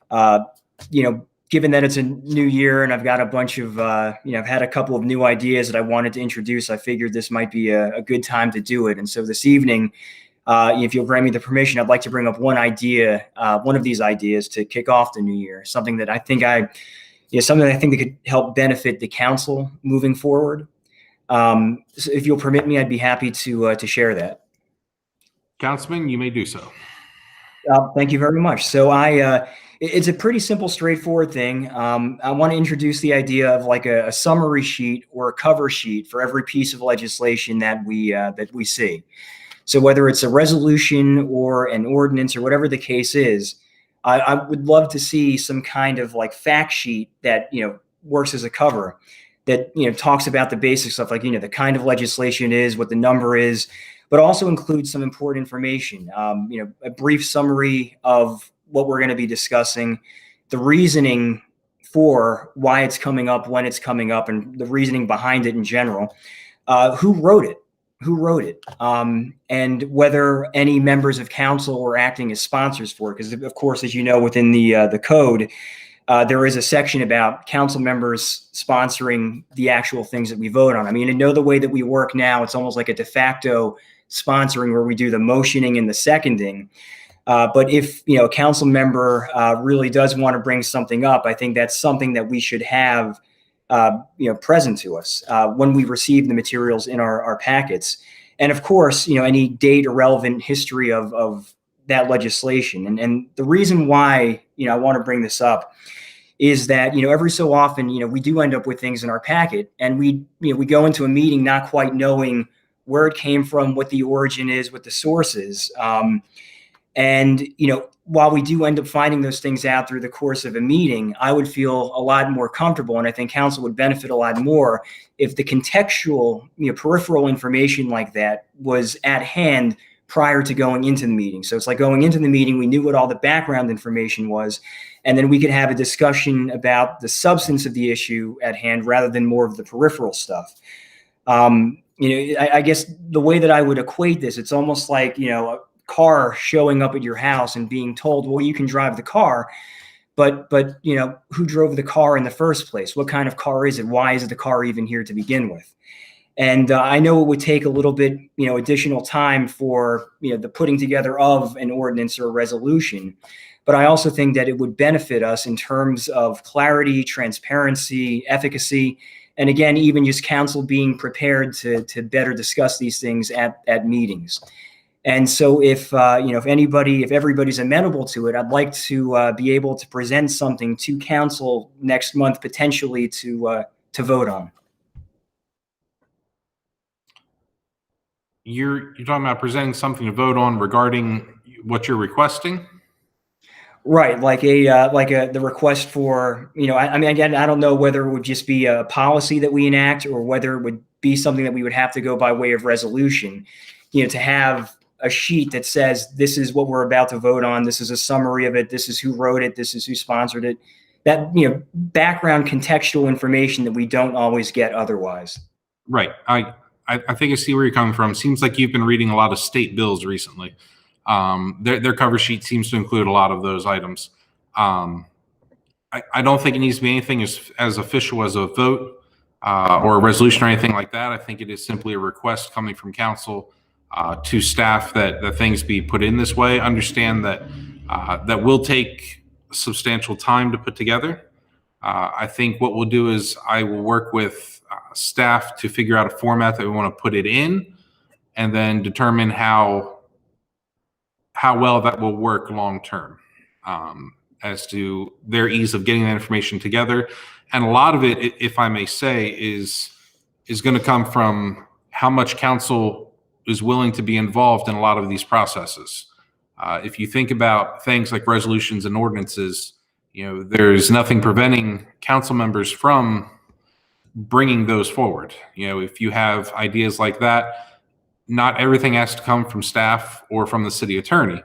[SPEAKER 2] Given that it's a new year and I've got a bunch of, I've had a couple of new ideas that I wanted to introduce, I figured this might be a good time to do it. And so this evening, if you'll grant me the permission, I'd like to bring up one of these ideas to kick off the new year, something that I think that could help benefit the council moving forward. So if you'll permit me, I'd be happy to share that.
[SPEAKER 1] Councilman, you may do so.
[SPEAKER 2] Thank you very much. So it's a pretty simple, straightforward thing. I want to introduce the idea of like a summary sheet or a cover sheet for every piece of legislation that we see. So whether it's a resolution or an ordinance or whatever the case is, I would love to see some kind of like fact sheet that, works as a cover that, talks about the basic stuff, like, the kind of legislation is, what the number is, but also includes some important information, a brief summary of what we're going to be discussing, the reasoning for why it's coming up, when it's coming up, and the reasoning behind it in general, who wrote it, and whether any members of council were acting as sponsors for it. Because, of course, as you know, within the code, there is a section about council members sponsoring the actual things that we vote on. I mean, the way that we work now, it's almost like a de facto sponsoring where we do the motioning and the seconding. But if, a council member really does want to bring something up, I think that's something that we should have present to us when we receive the materials in our packets. And of course, any date or relevant history of that legislation. And the reason why, I want to bring this up is that, every so often, we do end up with things in our packet, and we go into a meeting not quite knowing where it came from, what the origin is, what the source is. And, while we do end up finding those things out through the course of a meeting, I would feel a lot more comfortable, and I think council would benefit a lot more if the contextual, peripheral information like that was at hand prior to going into the meeting. So it's like going into the meeting, we knew what all the background information was, and then we could have a discussion about the substance of the issue at hand rather than more of the peripheral stuff. I guess the way that I would equate this, it's almost like, a car showing up at your house and being told, well, you can drive the car, but who drove the car in the first place? What kind of car is it? Why is the car even here to begin with? And I know it would take a little bit, additional time for, the putting together of an ordinance or a resolution. But I also think that it would benefit us in terms of clarity, transparency, efficacy, and again, even just council being prepared to better discuss these things at meetings. And so if everybody's amenable to it, I'd like to be able to present something to council next month, potentially to vote on.
[SPEAKER 1] You're talking about presenting something to vote on regarding what you're requesting?
[SPEAKER 2] Right, like the request for, I mean, again, I don't know whether it would just be a policy that we enact or whether it would be something that we would have to go by way of resolution, to have a sheet that says, this is what we're about to vote on. This is a summary of it. This is who wrote it. This is who sponsored it. That, background contextual information that we don't always get otherwise.
[SPEAKER 1] Right. I think I see where you're coming from. Seems like you've been reading a lot of state bills recently. Their cover sheet seems to include a lot of those items. I don't think it needs to be anything as official as a vote or a resolution or anything like that. I think it is simply a request coming from council to staff that things be put in this way. Understand that that will take substantial time to put together. I think what we'll do is I will work with staff to figure out a format that we want to put it in, and then determine how well that will work long term as to their ease of getting that information together. And a lot of it, if I may say, is going to come from how much council is willing to be involved in a lot of these processes. If you think about things like resolutions and ordinances, there's nothing preventing council members from bringing those forward. If you have ideas like that, not everything has to come from staff or from the city attorney.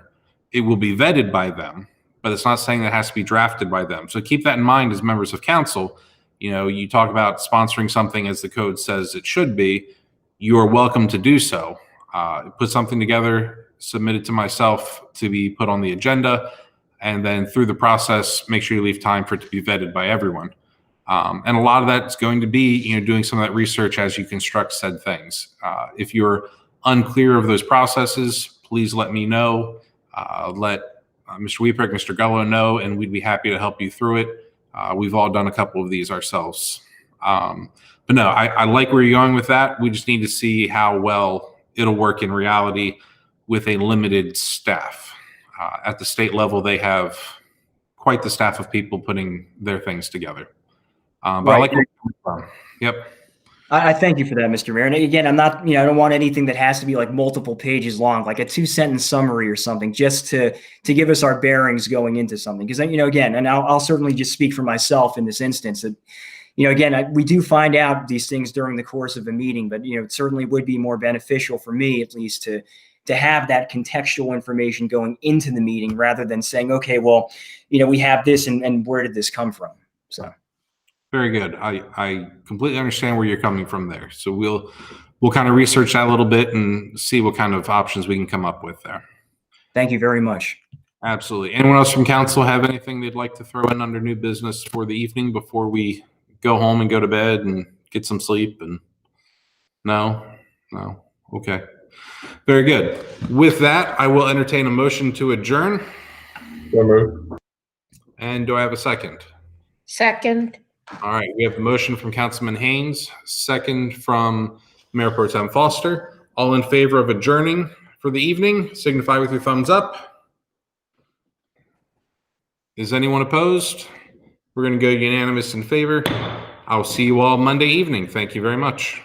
[SPEAKER 1] It will be vetted by them, but it's not saying that it has to be drafted by them. So keep that in mind as members of council. You talk about sponsoring something as the code says it should be. You are welcome to do so. Put something together, submit it to myself to be put on the agenda, and then through the process, make sure you leave time for it to be vetted by everyone. And a lot of that's going to be, doing some of that research as you construct said things. If you're unclear of those processes, please let me know. Let Mr. Weeprick, Mr. Gullo know, and we'd be happy to help you through it. We've all done a couple of these ourselves. But no, I like where you're going with that. We just need to see how well it'll work in reality with a limited staff. At the state level, they have quite the staff of people putting their things together. But right. I like where you're coming from. Yep.
[SPEAKER 2] I thank you for that, Mr. Mayor. And again, I'm not, I don't want anything that has to be like multiple pages long, like a 2-sentence summary or something, just to give us our bearings going into something. Because, again, and I'll certainly just speak for myself in this instance that, again, we do find out these things during the course of a meeting, but, it certainly would be more beneficial for me, at least, to have that contextual information going into the meeting rather than saying, okay, well, we have this and where did this come from? So.
[SPEAKER 1] Very good. I completely understand where you're coming from there. So we'll kind of research that a little bit and see what kind of options we can come up with there.
[SPEAKER 2] Thank you very much.
[SPEAKER 1] Absolutely. Anyone else from council have anything they'd like to throw in under new business for the evening before we go home and go to bed and get some sleep? And no. Okay. Very good. With that, I will entertain a motion to adjourn.
[SPEAKER 8] So moved.
[SPEAKER 1] And do I have a second?
[SPEAKER 3] Second.
[SPEAKER 1] All right, we have the motion from Councilman Haynes, second from Mayor Pro Tem Foster. All in favor of adjourning for the evening, signify with your thumbs up. Is anyone opposed? We're going to go unanimous in favor. I'll see you all Monday evening. Thank you very much.